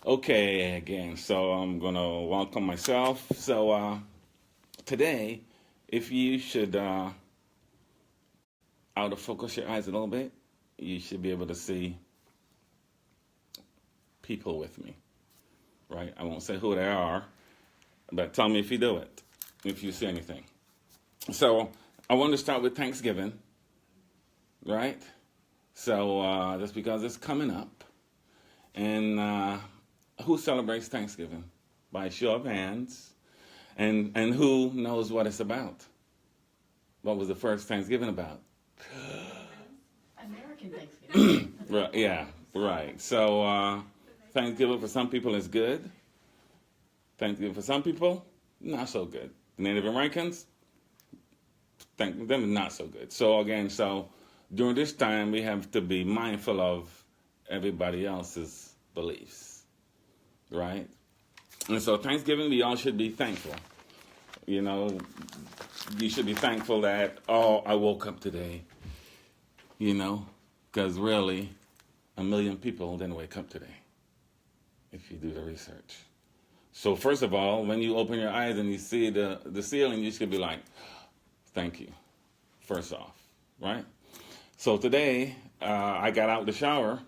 Okay, again, so I'm going to welcome myself. So today, if you should out of focus your eyes a little bit, you should be able to see people with me, right? I won't say who they are, but tell me if you do it, if you see anything. So I want to start with Thanksgiving, right? So just because it's coming up, and who celebrates Thanksgiving? By show of hands. And who knows what it's about? What was the first Thanksgiving about? American Thanksgiving. Right, yeah, right. So Thanksgiving for some people is good. Thanksgiving for some people, not so good. Native Americans, thank them not so good. So again, so during this time we have to be mindful of everybody else's beliefs, right? And so Thanksgiving, we all should be thankful. You know, you should be thankful that, oh, I woke up today, because really, a million people didn't wake up today, if you do the research. So first of all, when you open your eyes and you see the ceiling, you should be like, thank you, first off, right? So today, I got out the shower,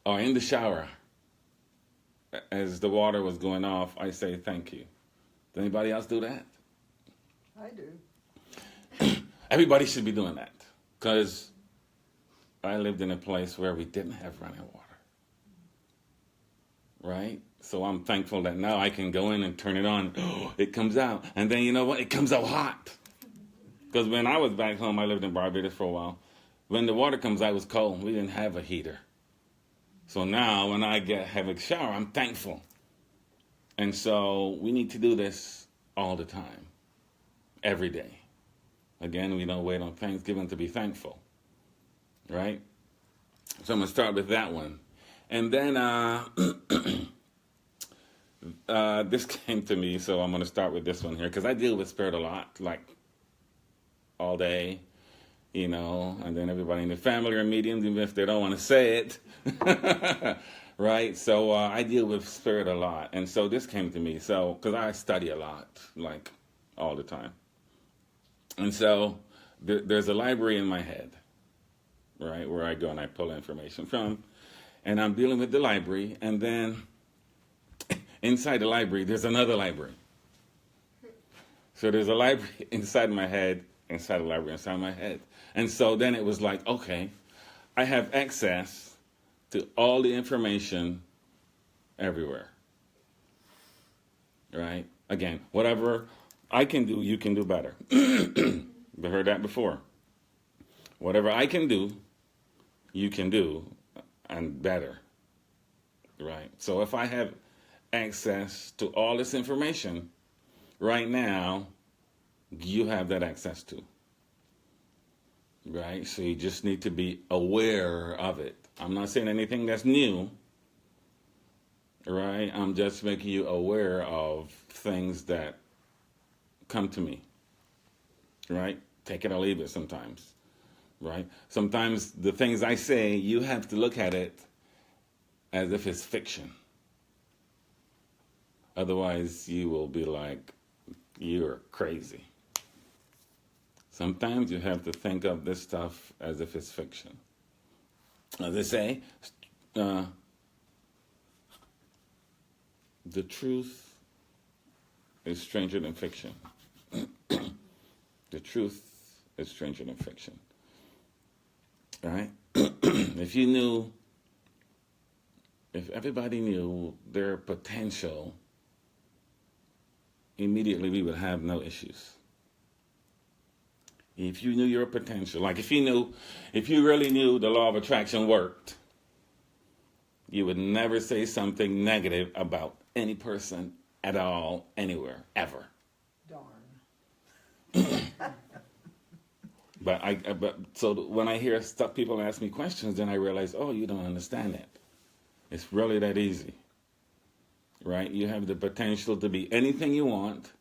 or in the shower, as the water was going off, I say thank you. Does anybody else do that? I do. Everybody should be doing that, because I lived in a place where we didn't have running water, right? So I'm thankful that now I can go in and turn it on. It comes out. And then you know what? It comes out hot. Because when I was back home, I lived in Barbados for a while. When the water comes out, it was cold. We didn't have a heater. So now when I have a shower, I'm thankful. And so we need to do this all the time, every day. Again, we don't wait on Thanksgiving to be thankful, right? So I'm going to start with that one. And then this came to me, so I'm going to start with this one here, because I deal with spirit a lot, like all day, and then everybody in the family are mediums, even if they don't want to say it, right? So I deal with spirit a lot. And so this came to me, so because I study a lot, like all the time. And so there's a library in my head, right, where I go and I pull information from. And I'm dealing with the library, and then inside the library, there's another library. So there's a library inside my head, inside the library, inside my head. And so then it was like, okay, I have access to all the information everywhere, right? Again, whatever I can do, you can do better. You've heard that before. Whatever I can do, you can do, and better, right? So if I have access to all this information right now, you have that access to, right? So you just need to be aware of it. I'm not saying anything that's new, right? I'm just making you aware of things that come to me, right? Take it or leave it sometimes, right? Sometimes the things I say, you have to look at it as if it's fiction. Otherwise, you will be like, you're crazy. Sometimes you have to think of this stuff as if it's fiction. As they say, the truth is stranger than fiction. The truth is stranger than fiction. Right? If everybody knew their potential, immediately we would have no issues. If you knew your potential, like if you really knew the law of attraction worked, you would never say something negative about any person at all, anywhere, ever. Darn. But so when I hear stuff, people ask me questions, then I realize, oh, you don't understand it. It's really that easy, right? You have the potential to be anything you want,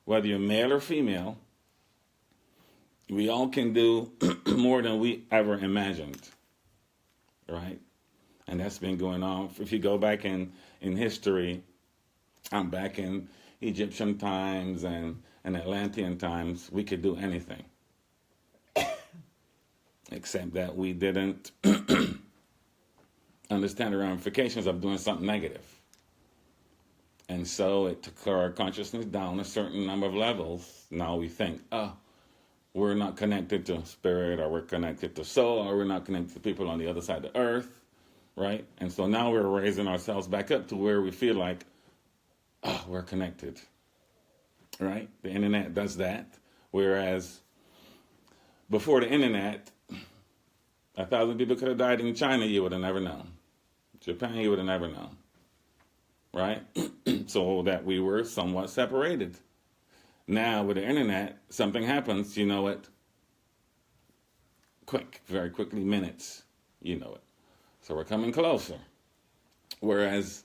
whether you're male or female. We all can do more than we ever imagined, right? And that's been going on. If you go back in history, I'm back in Egyptian times and Atlantean times, we could do anything. Except that we didn't understand the ramifications of doing something negative. And so it took our consciousness down a certain number of levels. Now we think, oh, we're not connected to spirit, or we're connected to soul, or we're not connected to people on the other side of the earth, right? And so now we're raising ourselves back up to where we feel like, oh, we're connected, right? The internet does that. Whereas before the internet, 1,000 people could have died in China, you would have never known. Japan, you would have never known, right? So that we were somewhat separated. Now with the internet, something happens, you know it. Quick, very quickly, minutes, you know it. So we're coming closer. Whereas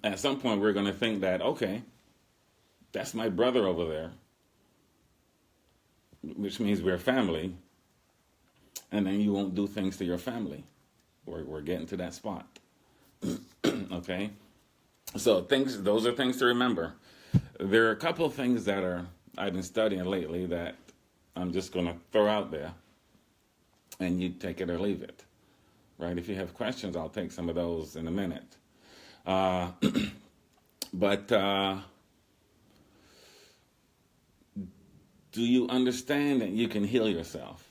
at some point we're going to think that, okay, that's my brother over there, which means we're family, and then you won't do things to your family. We're getting to that spot. Okay? So those are things to remember. There are a couple of things that I've been studying lately that I'm just going to throw out there, and you take it or leave it. Right? If you have questions, I'll take some of those in a minute. But do you understand that you can heal yourself?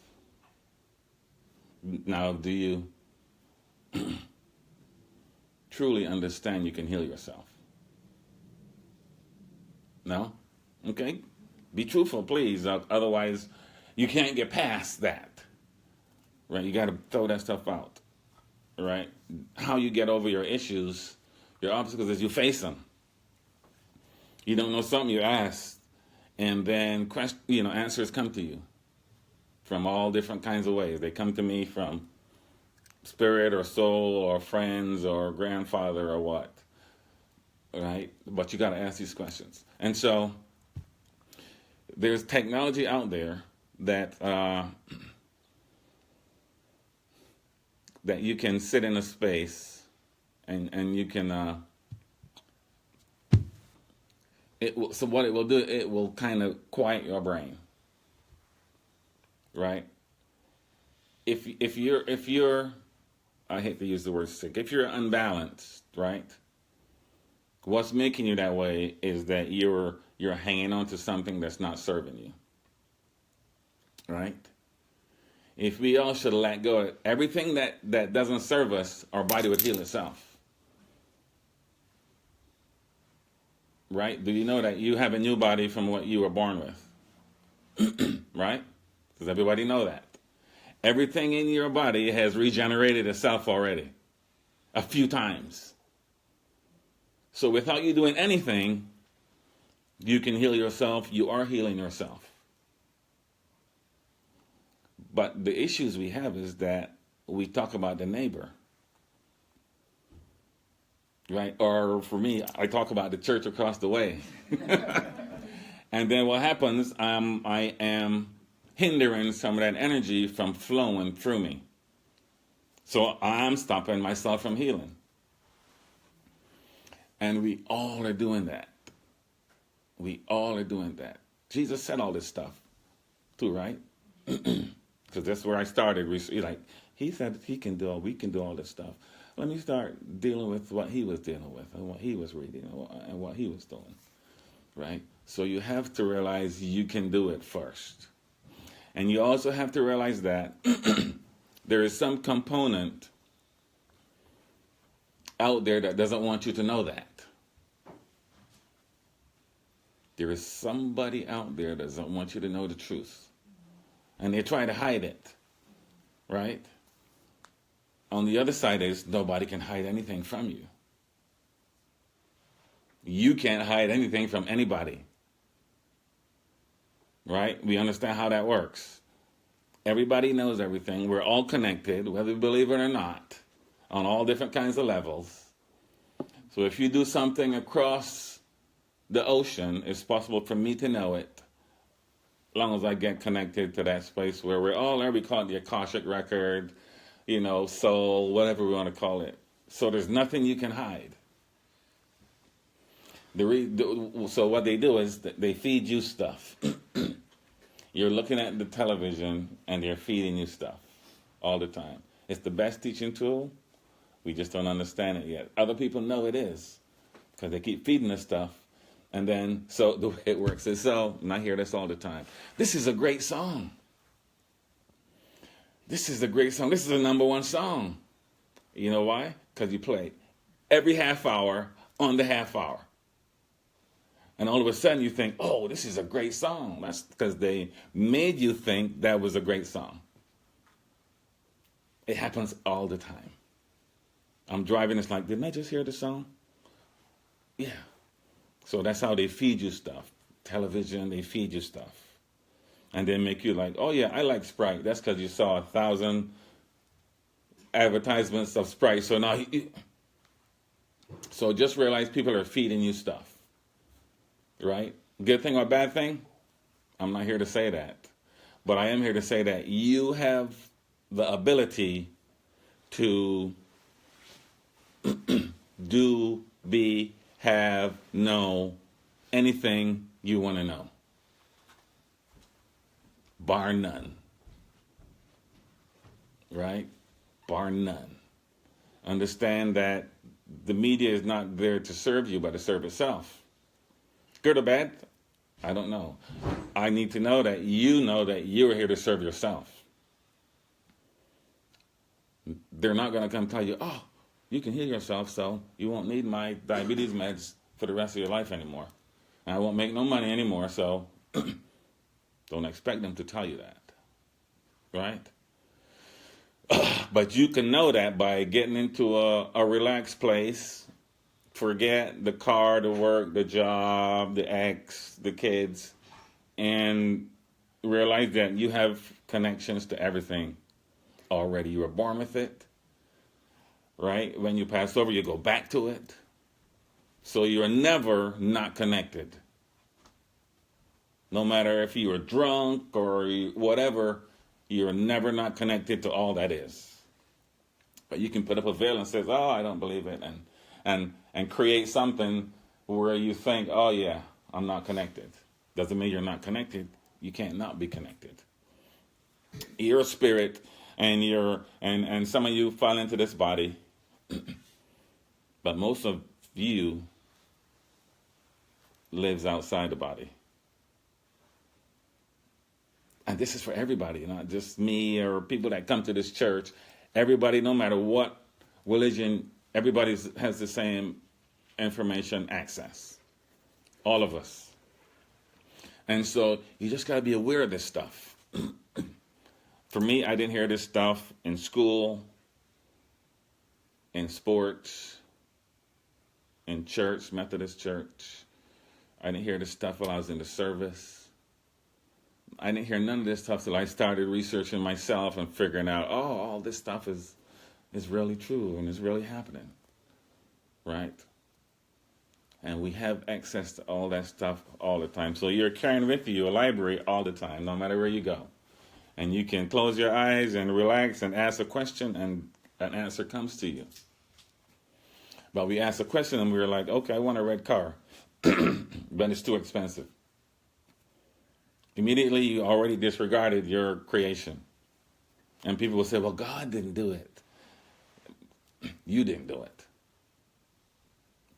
Now, do you truly understand you can heal yourself? No? Okay? Be truthful, please. Otherwise, you can't get past that. Right? You got to throw that stuff out. Right? How you get over your issues, your obstacles, is you face them. You don't know something, you ask, and then answers come to you from all different kinds of ways. They come to me from spirit or soul or friends or grandfather or what. Right? But you got to ask these questions. And so there's technology out there that that you can sit in a space and you can so what it will do, it will kind of quiet your brain. Right? If you're I hate to use the word sick, if you're unbalanced, right? What's making you that way is that you're hanging on to something that's not serving you. Right? If we all should let go of everything that doesn't serve us, our body would heal itself. Right? Do you know that you have a new body from what you were born with? Right? Does everybody know that? Everything in your body has regenerated itself already a few times. So without you doing anything, you can heal yourself. You are healing yourself. But the issues we have is that we talk about the neighbor. Right? Or for me, I talk about the church across the way. And then what happens, I am hindering some of that energy from flowing through me. So I'm stopping myself from healing. And we all are doing that. We all are doing that. Jesus said all this stuff too, right? Because that's where I started. He said we can do all this stuff. Let me start dealing with what he was dealing with and what he was reading and what he was doing, right? So you have to realize you can do it first. And you also have to realize that there is some component out there that doesn't want you to know that. There is somebody out there that doesn't want you to know the truth. And they try to hide it, right? On the other side is nobody can hide anything from you. You can't hide anything from anybody. Right? We understand how that works. Everybody knows everything. We're all connected, whether we believe it or not, on all different kinds of levels. So if you do something across the ocean, it's possible for me to know it, as long as I get connected to that space where we're all there. We call it the Akashic Record. so whatever we want to call it. So there's nothing you can hide. So what they do is they feed you stuff. You're looking at the television and they're feeding you stuff all the time. It's the best teaching tool. We just don't understand it yet. Other people know it is because they keep feeding us stuff. And then, so the way it works is, and I hear this all the time. This is a great song. This is a great song. This is the number one song. You know why? Because you play it every half hour on the half hour. And all of a sudden you think, oh, this is a great song. That's because they made you think that was a great song. It happens all the time. I'm driving, it's like, didn't I just hear the song? Yeah. So that's how they feed you stuff. Television, they feed you stuff. And they make you like, oh yeah, I like Sprite. That's because you saw 1,000 advertisements of Sprite. So now, so just realize people are feeding you stuff. Right? Good thing or bad thing? I'm not here to say that. But I am here to say that you have the ability to do, be, have, know anything you want to know. Bar none. Right? Bar none. Understand that the media is not there to serve you, but to serve itself. Good or bad? I don't know. I need to know that you're here to serve yourself. They're not going to come tell you, oh, you can heal yourself, so you won't need my diabetes meds for the rest of your life anymore. And I won't make no money anymore, so don't expect them to tell you that. Right? But you can know that by getting into a relaxed place. Forget the car, the work, the job, the ex, the kids, and realize that you have connections to everything already. You were born with it, right? When you pass over, you go back to it. So you're never not connected. No matter if you are drunk or whatever, you're never not connected to all that is. But you can put up a veil and say, oh, I don't believe it, and create something where you think, oh yeah, I'm not connected. Doesn't mean you're not connected. You can't not be connected. You're a spirit, and some of you fall into this body, but most of you lives outside the body. And this is for everybody, not just me or people that come to this church. Everybody, no matter what religion, everybody has the same information access. All of us. And so you just got to be aware of this stuff. For me, I didn't hear this stuff in school, in sports, in church, Methodist church. I didn't hear this stuff while I was in the service. I didn't hear none of this stuff till I started researching myself and figuring out, oh, all this stuff is really true and is really happening. Right? And we have access to all that stuff all the time. So you're carrying with you a library all the time, no matter where you go. And you can close your eyes and relax and ask a question, and an answer comes to you. But we asked a question and we were like, okay, I want a red car, but it's too expensive. Immediately, you already disregarded your creation. And people will say, well, God didn't do it. You didn't do it.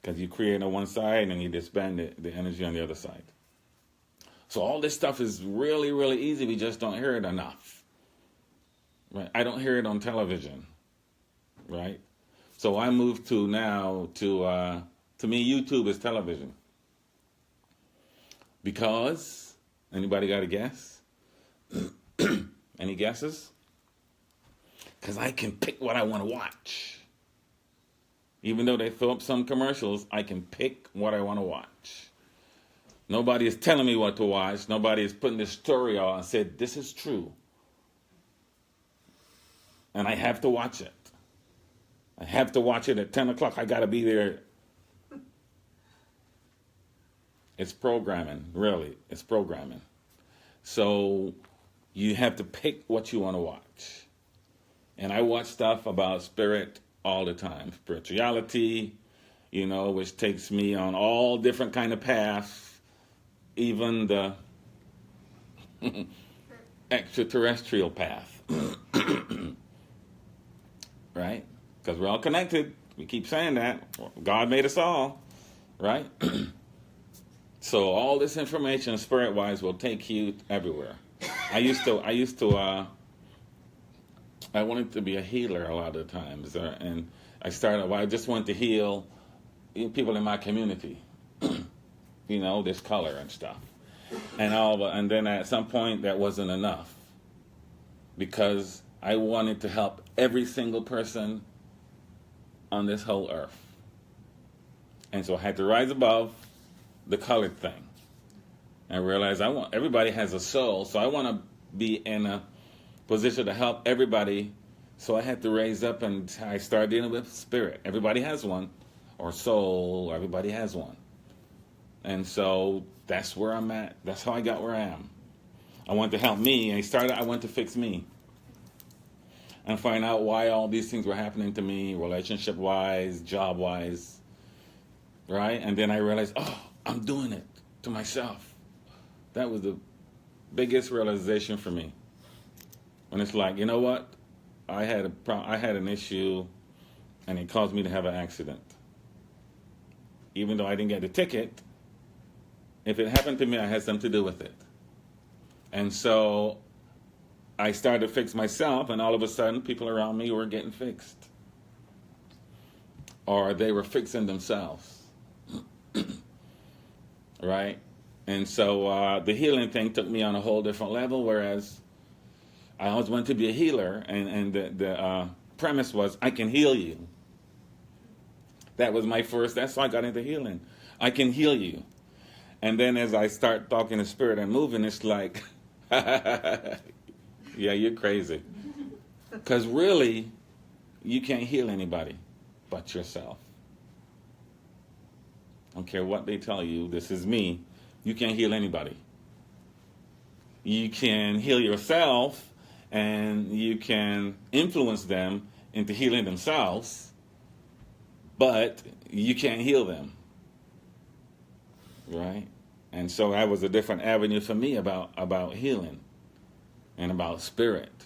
Because you create on one side and you disband the energy on the other side. So all this stuff is really, really easy. We just don't hear it enough. Right? I don't hear it on television. Right? So I moved to now to me, YouTube is television. Because, anybody got a guess? Any guesses? Because I can pick what I want to watch. Even though they throw up some commercials, I can pick what I want to watch. Nobody is telling me what to watch. Nobody is putting this story out and said, this is true. And I have to watch it. I have to watch it at 10 o'clock. I got to be there. It's programming, really. It's programming. So you have to pick what you want to watch. And I watch stuff about spirit all the time, spirituality, which takes me on all different kind of paths, even the extraterrestrial path, right? Because we're all connected. We keep saying that. God made us all, right? So all this information, spirit-wise, will take you everywhere. I wanted to be a healer a lot of times, and I just wanted to heal people in my community, this color and stuff. And then at some point that wasn't enough, because I wanted to help every single person on this whole earth. And so I had to rise above the colored thing and realize everybody has a soul, so I want to be in a position to help everybody. So I had to raise up, and I started dealing with spirit. Everybody has one, or soul, or everybody has one. And so that's where I'm at. That's how I got where I am. I wanted to help me, and I went to fix me and find out why all these things were happening to me, relationship-wise, job-wise, right? And then I realized, I'm doing it to myself. That was the biggest realization for me. When it's like, you know what? I had an issue, and it caused me to have an accident. Even though I didn't get the ticket, if it happened to me, I had something to do with it. And so I started to fix myself, and all of a sudden, people around me were getting fixed. Or they were fixing themselves. Right? And so the healing thing took me on a whole different level, whereas I always wanted to be a healer, and the premise was, I can heal you. That's how I got into healing. I can heal you. And then as I start talking to spirit and moving, it's like, yeah, you're crazy. Because really, you can't heal anybody but yourself. I don't care what they tell you, this is me. You can't heal anybody. You can heal yourself, and you can influence them into healing themselves, but you can't heal them. Right? And so that was a different avenue for me about healing and about spirit.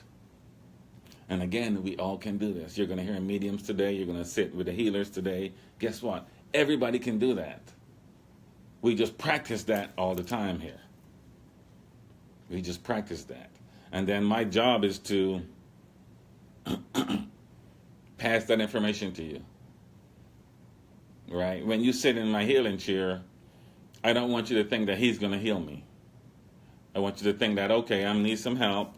And again, we all can do this. You're going to hear mediums today. You're going to sit with the healers today. Guess what? Everybody can do that. We just practice that all the time here. We just practice that. And then my job is to pass that information to you. Right? When you sit in my healing chair, I don't want you to think that he's going to heal me. I want you to think that, okay, I need some help.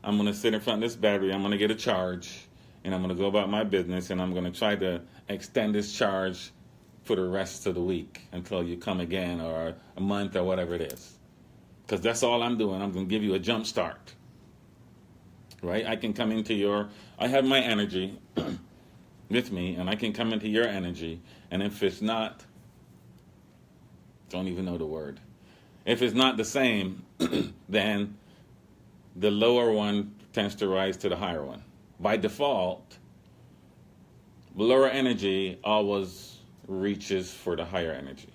I'm going to sit in front of this battery. I'm going to get a charge, and I'm going to go about my business, and I'm going to try to extend this charge for the rest of the week until you come again, or a month, or whatever it is. Because that's all I'm doing. I'm going to give you a jump start. Right? I can come into I have my energy with me, and I can come into your energy, and if it's not, don't even know the word. If it's not the same, then the lower one tends to rise to the higher one. By default, the lower energy always reaches for the higher energy.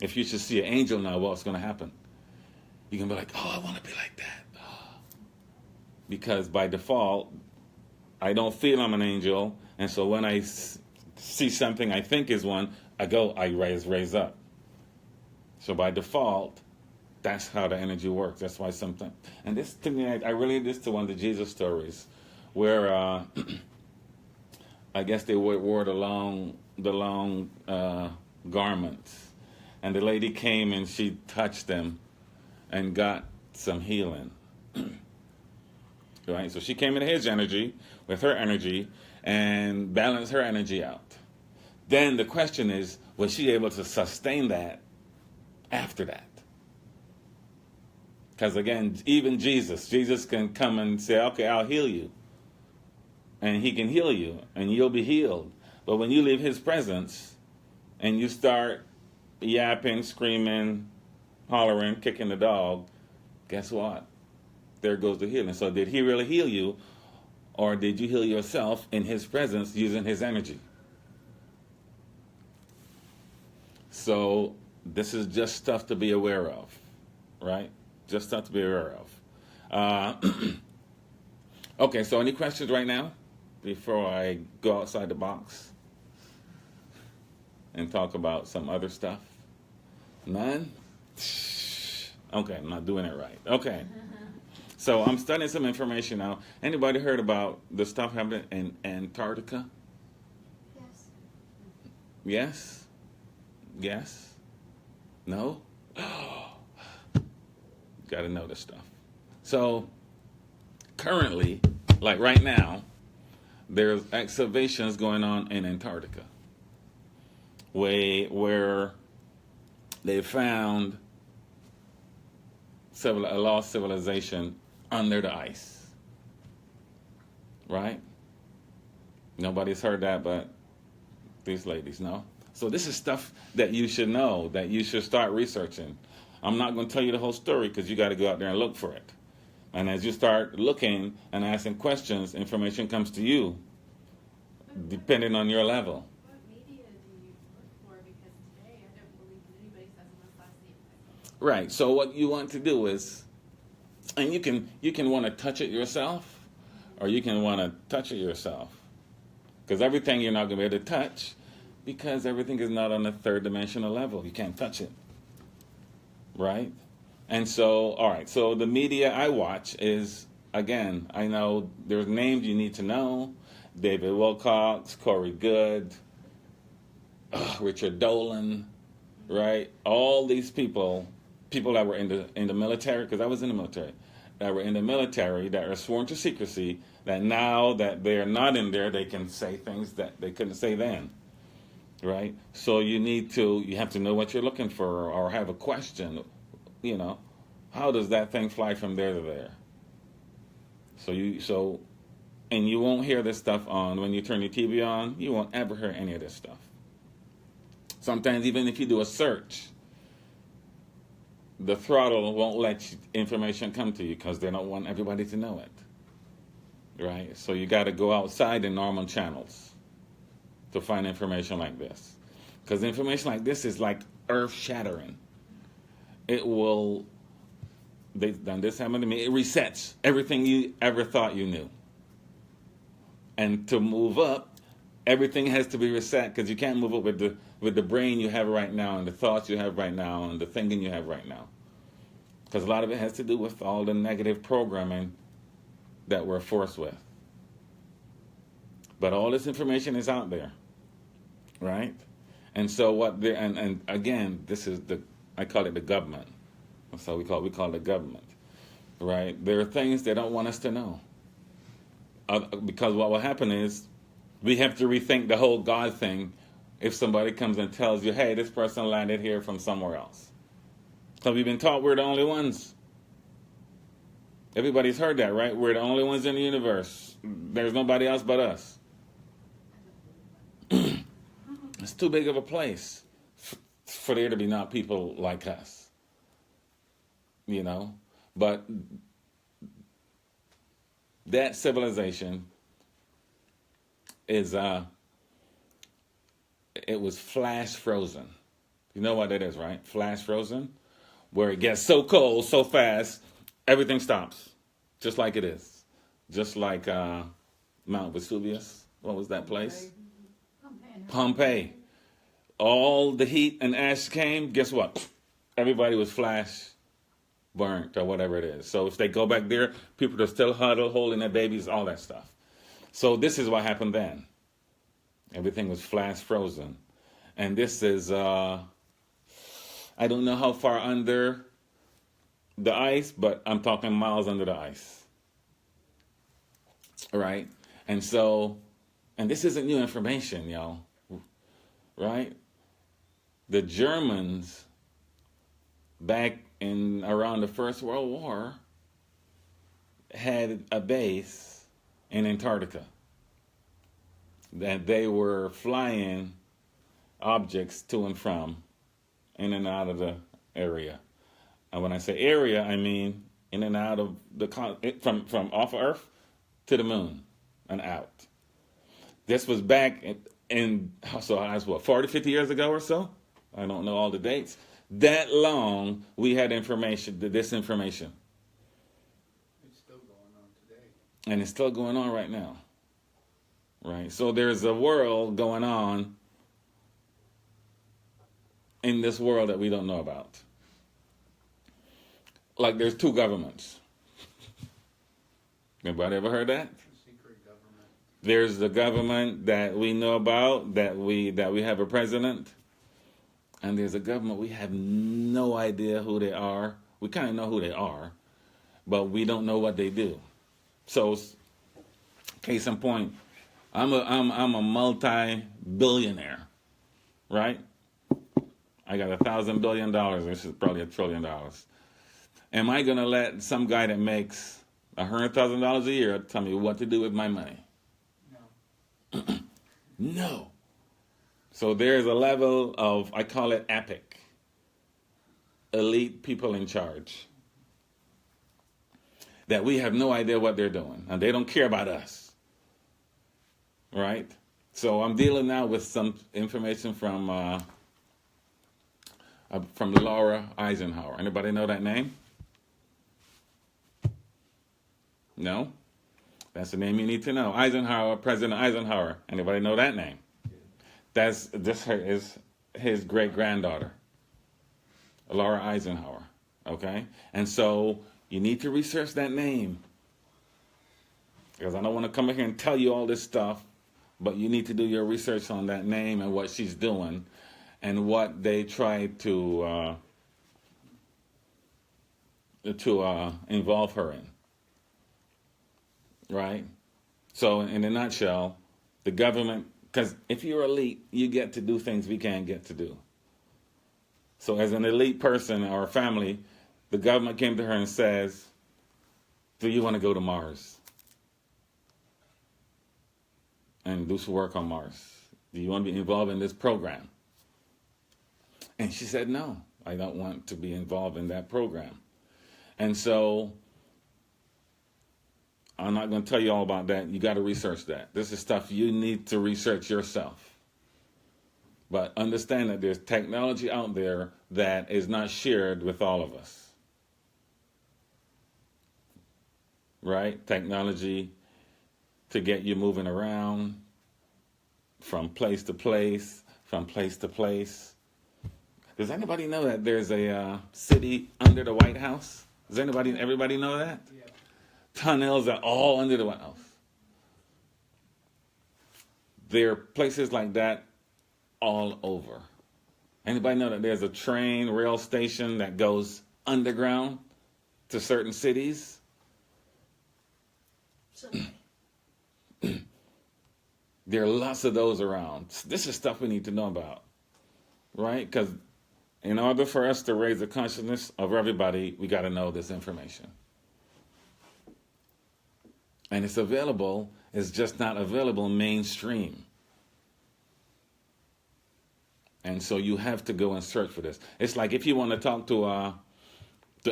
If you should see an angel now, what's going to happen? You can be like, I want to be like that. Because by default, I don't feel I'm an angel, and so when I see something I think is one, I raise up. So by default, that's how the energy works. That's why sometimes, and this to me, I relate this to one of the Jesus stories, where I guess they wore the long garments, and the lady came and she touched them, and got some healing. Right, so she came into his energy with her energy and balanced her energy out. Then the question is, was she able to sustain that after that? Because again, even Jesus can come and say, okay, I'll heal you. And he can heal you, and you'll be healed. But when you leave his presence, and you start yapping, screaming, hollering, kicking the dog, guess what? There goes the healing. So did he really heal you, or did you heal yourself in his presence using his energy? So this is just stuff to be aware of, right? Just stuff to be aware of. Okay, so any questions right now before I go outside the box and talk about some other stuff? None? Okay, I'm not doing it right. Okay. So I'm studying some information now. Anybody heard about the stuff happening in Antarctica? Yes. Yes? Yes? No? Got to know this stuff. So currently, like right now, there's excavations going on in Antarctica where they found a lost civilization under the ice. Right? Nobody's heard that but these ladies, no? So this is stuff that you should know, that you should start researching. I'm not going to tell you the whole story because you got to go out there and look for it. And as you start looking and asking questions, information comes to you depending on your level. What media do you look for? Because today I don't believe that anybody says unless I see it. Right. So what you want to do is, and you can want to touch it yourself, or you can want to touch it yourself. Because everything you're not going to be able to touch, because everything is not on the third dimensional level. You can't touch it. Right? And so, all right, so the media I watch is, again, I know there's names you need to know. David Wilcox, Corey Good, Richard Dolan, right? All these people that were in the military, because I was in the military, that were in the military, that are sworn to secrecy, that now that they're not in there, they can say things that they couldn't say then. Right? So you have to know what you're looking for, or have a question, how does that thing fly from there to there? And you won't hear this stuff when you turn your TV on, you won't ever hear any of this stuff. Sometimes even if you do a search, the throttle won't let information come to you because they don't want everybody to know it. Right? So you got to go outside the normal channels to find information like this. Because information like this is like earth-shattering. This happened to me, it resets everything you ever thought you knew. And to move up, everything has to be reset, because you can't move up with the brain you have right now, and the thoughts you have right now, and the thinking you have right now. Because a lot of it has to do with all the negative programming that we're forced with. But all this information is out there. Right? And so and again, this is I call it the government. That's how we call it the government. Right? There are things they don't want us to know. Because what will happen is we have to rethink the whole God thing if somebody comes and tells you, hey, this person landed here from somewhere else. So we've been taught we're the only ones. Everybody's heard that, right? We're the only ones in the universe. There's nobody else but us. It's too big of a place for there to be not people like us. But that civilization is it was flash frozen. You know what that is, right? Flash frozen, where it gets so cold so fast, everything stops, just like it is, just like Mount Vesuvius. What was that place? Pompeii. All the heat and ash came. Guess what? Everybody was flash burnt, or whatever it is. So if they go back there, people are still huddled, holding their babies, all that stuff. So this is what happened then. Everything was flash frozen. And this is, I don't know how far under the ice, but I'm talking miles under the ice. Right? And this isn't new information, y'all. Right? The Germans, back in around the First World War, had a base in Antarctica that they were flying objects to and from, in and out of the area. And when I say area, I mean in and out of from off of Earth to the moon. and out. This was back so that's what, 40, 50 years ago or so? I don't know all the dates. That long we had this information. It's still going on today. And it's still going on right now. Right? So there's a world going on in this world that we don't know about. Like there's two governments. Anybody ever heard that? Secret government. There's the government that we know about, that we have a president, and there's a government we have no idea who they are. We kind of know who they are, but we don't know what they do. So, case in point, I'm a multi-billionaire, right? I got $1,000 billion. This is probably $1 trillion. Am I gonna let some guy that makes $100,000 a year tell me what to do with my money? No. No. So there's a level of, I call it epic, elite people in charge, that we have no idea what they're doing, and they don't care about us, right? So I'm dealing now with some information from Laura Eisenhower. Anybody know that name? No? That's the name you need to know. Eisenhower, President Eisenhower. Anybody know that name? This is his great-granddaughter, Laura Eisenhower, okay? And so you need to research that name, because I don't want to come in here and tell you all this stuff, but you need to do your research on that name and what she's doing and what they try to involve her in, right? So in a nutshell, the government, because if you're elite, you get to do things we can't get to do. So as an elite person or a family, the government came to her and says, do you want to go to Mars and do some work on Mars? Do you want to be involved in this program? And she said, no, I don't want to be involved in that program. And so I'm not going to tell you all about that. You got to research that. This is stuff you need to research yourself. But understand that there's technology out there that is not shared with all of us. Right? Technology to get you moving around from place to place, from place to place. Does anybody know that there's a city under the White House? Does everybody know that? Yeah. Tunnels are all under the White House. There are places like that all over. Anybody know that there's a train, rail station that goes underground to certain cities? There are lots of those around. This is stuff we need to know about, right? Because in order for us to raise the consciousness of everybody, we got to know this information. And it's available, it's just not available mainstream. And so you have to go and search for this. It's like if you want to talk to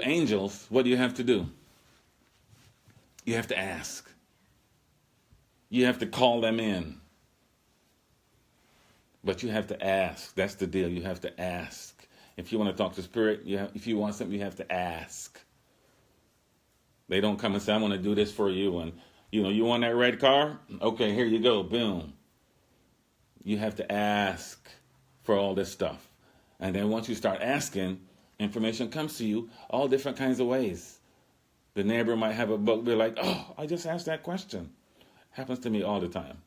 angels, what do you have to do? You have to ask. You have to call them in. But you have to ask. That's the deal. You have to ask. If you want to talk to spirit, if you want something, you have to ask. They don't come and say, I'm going to do this for you. And, you want that red car? Okay, here you go. Boom. You have to ask for all this stuff. And then once you start asking, information comes to you all different kinds of ways. The neighbor might have a book. They're like, oh, I just asked that question. Happens to me all the time.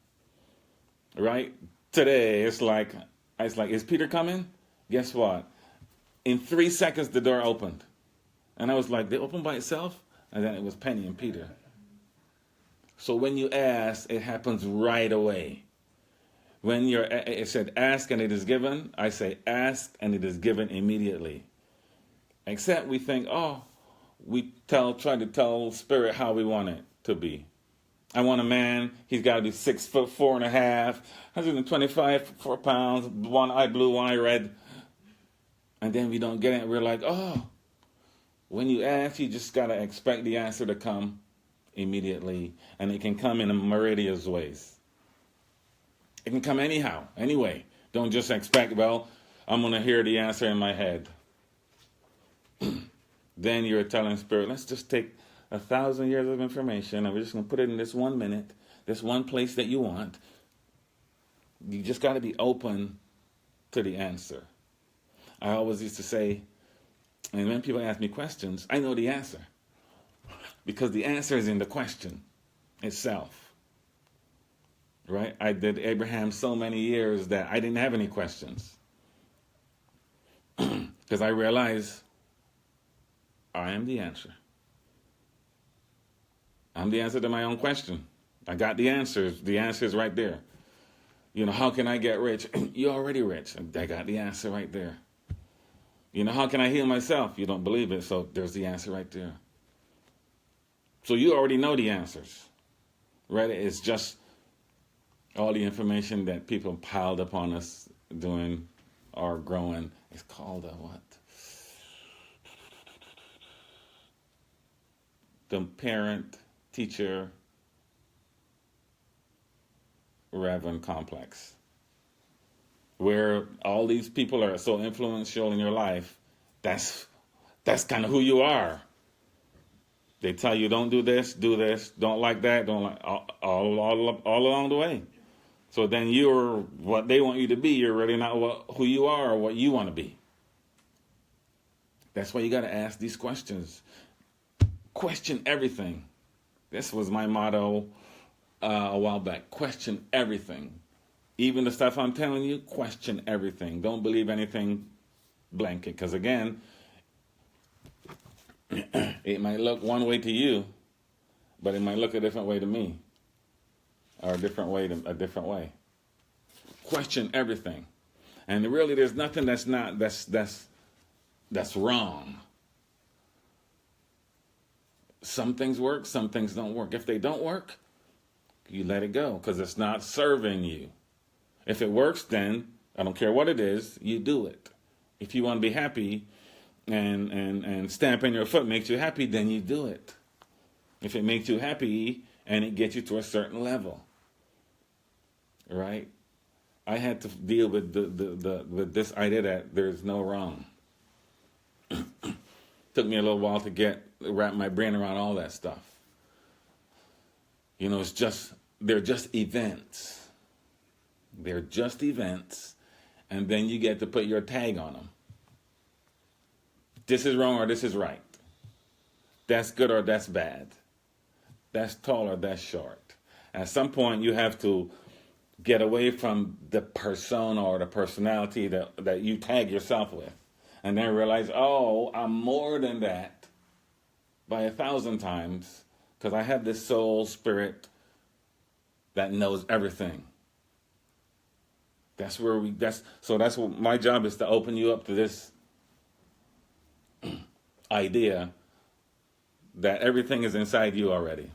Right? Today, it's like, is Peter coming? Guess what? In 3 seconds, the door opened. And I was like, they opened by itself? And then it was Penny and Peter. So when you ask, it happens right away. When it said ask and it is given, I say ask and it is given immediately. Except we think, we try to tell spirit how we want it to be. I want a man, he's got to be 6'4.5", 125 4 pounds, one eye blue, one eye red. And then we don't get it. We're like, when you ask, you just got to expect the answer to come immediately, and it can come in a myriad of ways. It can come anyhow, anyway. Don't just expect, well, I'm going to hear the answer in my head. Then you're telling Spirit, let's just take 1,000 years of information and we're just going to put it in this 1 minute, this one place that you want. You just got to be open to the answer. I always used to say, and when people ask me questions, I know the answer. Because the answer is in the question itself. Right? I did Abraham so many years that I didn't have any questions. Because I realized I am the answer. I'm the answer to my own question. I got the answers. The answer is right there. You know, how can I get rich? You're already rich. I got the answer right there. You know, how can I heal myself? You don't believe it, so there's the answer right there. So you already know the answers, right? It's just all the information that people piled upon us doing or growing. It's called a what? The parent-teacher Reverend complex, where all these people are so influential in your life. That's kind of who you are. They tell you don't do this, don't like that, don't like all along the way. So then you're what they want you to be. You're really not who you are or what you want to be. That's why you got to ask these questions. Question everything. This was my motto a while back. Question everything. Even the stuff I'm telling you, question everything. Don't believe anything blanket. Because again, it might look one way to you, but it might look a different way to me. Or a different way. Question everything. And really there's nothing that's wrong. Some things work, some things don't work. If they don't work, you let it go because it's not serving you. If it works, then I don't care what it is, you do it. If you want to be happy and stamping your foot makes you happy, then you do it. If it makes you happy and it gets you to a certain level, right? I had to deal with with this idea that there's no wrong. Took me a little while to wrap my brain around all that stuff. You know, they're just events. They're just events, and then you get to put your tag on them. This is wrong or this is right. That's good or that's bad. That's tall or that's short. At some point, you have to get away from the persona or the personality that you tag yourself with, and then realize, oh, I'm more than that by 1,000 times because I have this soul spirit that knows everything. That's what my job is, to open you up to this idea that everything is inside you already.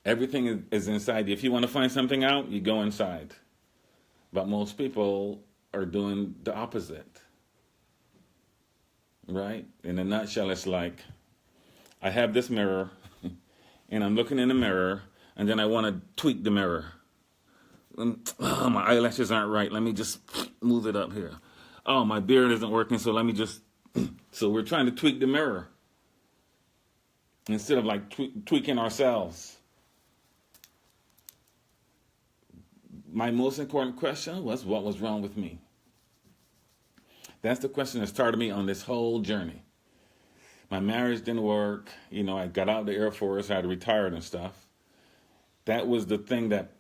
Everything is inside you. If you want to find something out, you go inside. But most people are doing the opposite. Right? In a nutshell, it's like, I have this mirror, and I'm looking in the mirror, and then I want to tweak the mirror. Oh, my eyelashes aren't right. Let me just move it up here. Oh, my beard isn't working, so let me just... So we're trying to tweak the mirror instead of like tweaking ourselves. My most important question was, what was wrong with me? That's the question that started me on this whole journey. My marriage didn't work. You know, I got out of the Air Force. I had retired and stuff. That was the thing that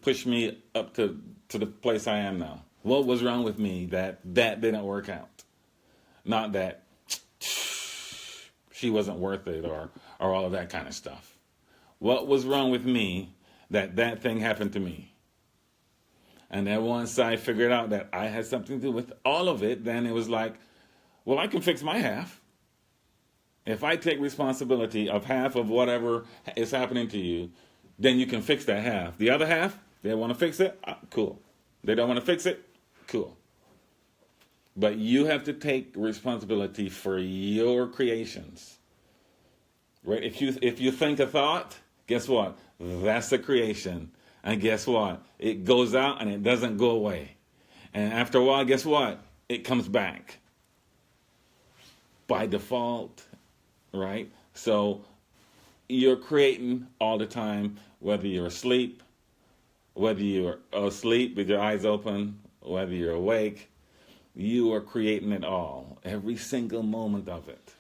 pushed me up to the place I am now. What was wrong with me that didn't work out? Not that she wasn't worth it or all of that kind of stuff. What was wrong with me that thing happened to me? And then once I figured out that I had something to do with all of it, then it was like, well, I can fix my half. If I take responsibility of half of whatever is happening to you, then you can fix that half. The other half, they want to fix it? Cool. They don't want to fix it? Cool. But you have to take responsibility for your creations. Right? If you think a thought, guess what? That's the creation. And guess what? It goes out and it doesn't go away. And after a while, guess what? It comes back. By default, right? So you're creating all the time, whether you're asleep, whether you're asleep with your eyes open, whether you're awake, you are creating it all, every single moment of it.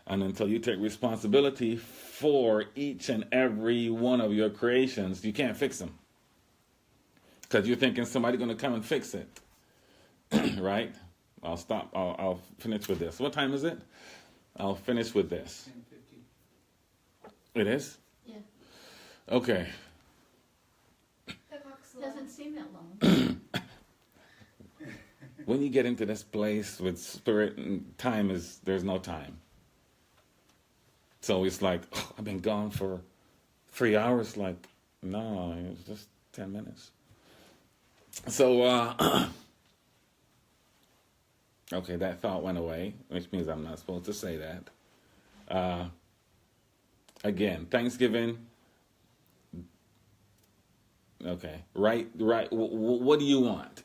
And until you take responsibility for each and every one of your creations, you can't fix them. Because you're thinking somebody's going to come and fix it. Right? I'll stop. I'll finish with this. What time is it? I'll finish with this. 10:50. It is? Yeah. Okay. Doesn't seem that long. When you get into this place with spirit and there's no time. So it's like, oh, I've been gone for 3 hours. Like, no, it was just 10 minutes. So, okay, that thought went away, which means I'm not supposed to say that. Again, Thanksgiving. Okay, right. What do you want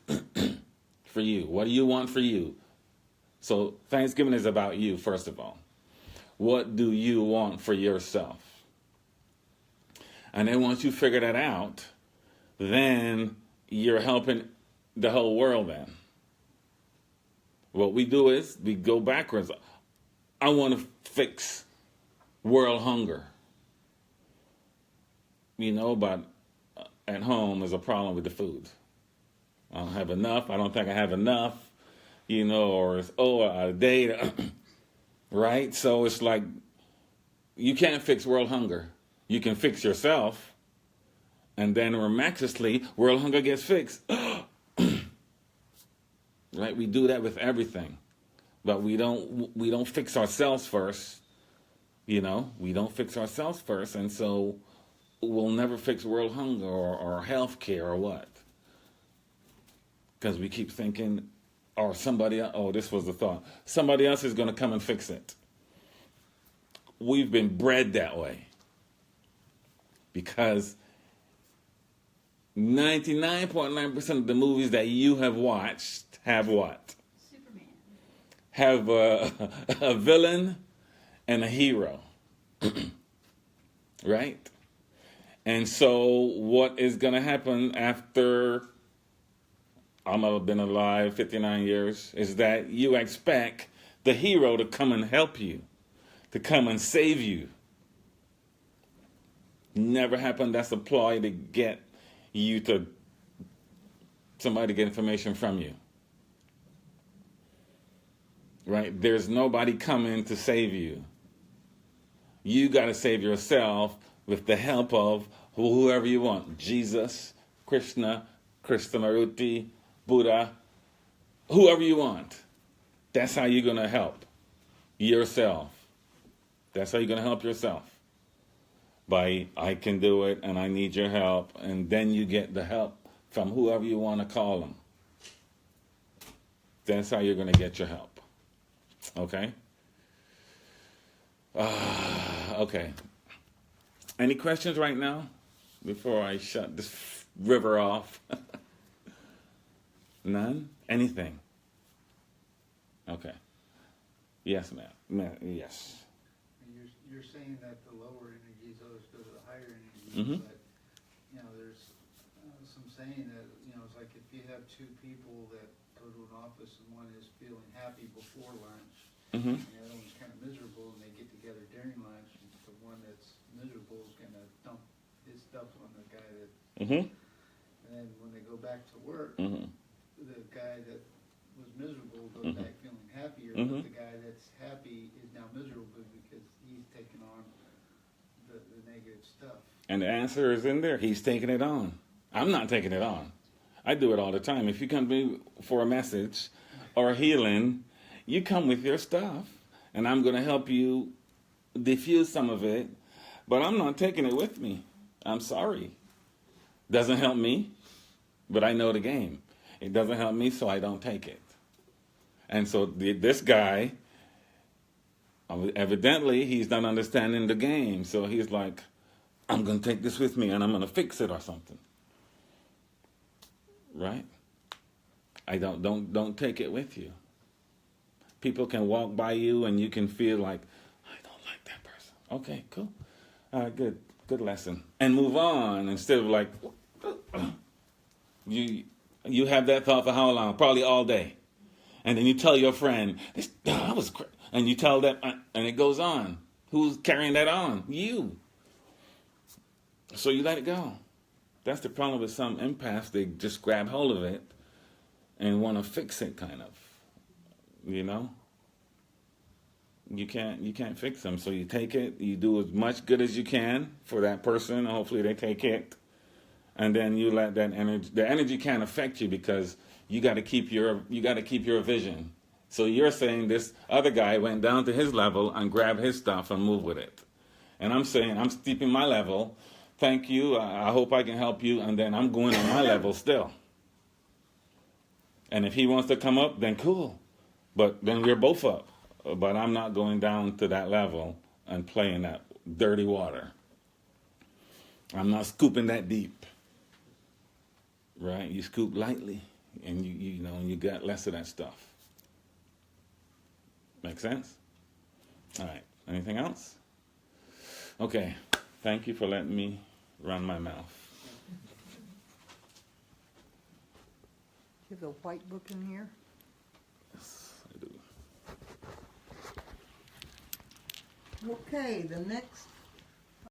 for you? What do you want for you? So Thanksgiving is about you, first of all. What do you want for yourself? And then once you figure that out, then you're helping the whole world then. What we do is we go backwards. I want to fix world hunger. But at home there's a problem with the food. I don't have enough. I don't think I have enough. Or it's out of date. Right? So it's like you can't fix world hunger. You can fix yourself, and then miraculously world hunger gets fixed. Right? We do that with everything, but we don't fix ourselves first. We don't fix ourselves first, and so we'll never fix world hunger or health care or what, because we keep thinking, or somebody else. Oh, this was the thought. Somebody else is going to come and fix it. We've been bred that way because 99.9% of the movies that you have watched have what? Superman. Have a villain and a hero. Right? And so what is going to happen after I've been alive 59 years is that you expect the hero to come and help you, to come and save you. Never happened. That's a ploy to get somebody to get information from you. Right? There's nobody coming to save you. You got to save yourself with the help of whoever you want. Jesus, Krishna, Krishnamurti, Buddha, whoever you want. That's how you're going to help yourself. That's how you're going to help yourself. By, I can do it and I need your help. And then you get the help from whoever you want to call them. That's how you're going to get your help. Okay? Okay. Any questions right now before I shut this river off? None? Anything? Okay. Yes, ma'am. Yes. You're saying that the lower energies always go to the higher energies, Mhm. but there's some saying that it's like if you have two people that go to an office and one is feeling happy before lunch, Mm-hmm. and the other one's kind of miserable, and they get together during lunch, and the one that's miserable is going to dump his stuff on the guy that, Mm-hmm. and then when they go back to work, Mm-hmm. the guy that was miserable goes Mhm. back feeling happier, Mhm. but the guy that's happy is now miserable because he's taking on the negative stuff. And the answer is in there. He's taking it on. I'm not taking it on. I do it all the time. If you come to me for a message or a healing, you come with your stuff, and I'm going to help you diffuse some of it, but I'm not taking it with me. I'm sorry. Doesn't help me, but I know the game. It doesn't help me, so I don't take it. And so this guy, Evidently, he's not understanding the game. So he's like, I'm going to take this with me and I'm going to fix it or something. Right? Don't take it with you. People can walk by you and you can feel like, I don't like that person. Okay, cool. Good lesson. And move on instead of like, you have that thought for how long? Probably all day. And then you tell your friend, that was crazy. And you tell them, and it goes on. Who's carrying that on? You. So you let it go. That's the problem with some empaths. They just grab hold of it and want to fix it, kind of. You know? You can't fix them. So you take it, you do as much good as you can for that person, and hopefully they take it. And then you let that energy, the energy can't affect you because you got to keep your vision. So you're saying this other guy went down to his level and grabbed his stuff and moved with it. And I'm saying I'm keeping my level. Thank you. I hope I can help you. And then I'm going on my level still. And if he wants to come up, then cool. But then we're both up. But I'm not going down to that level and playing that dirty water. I'm not scooping that deep. Right? You scoop lightly and you got less of that stuff. Make sense? All right. Anything else? Okay. Thank you for letting me run my mouth. You have a white book in here? Yes, I do. Okay, the next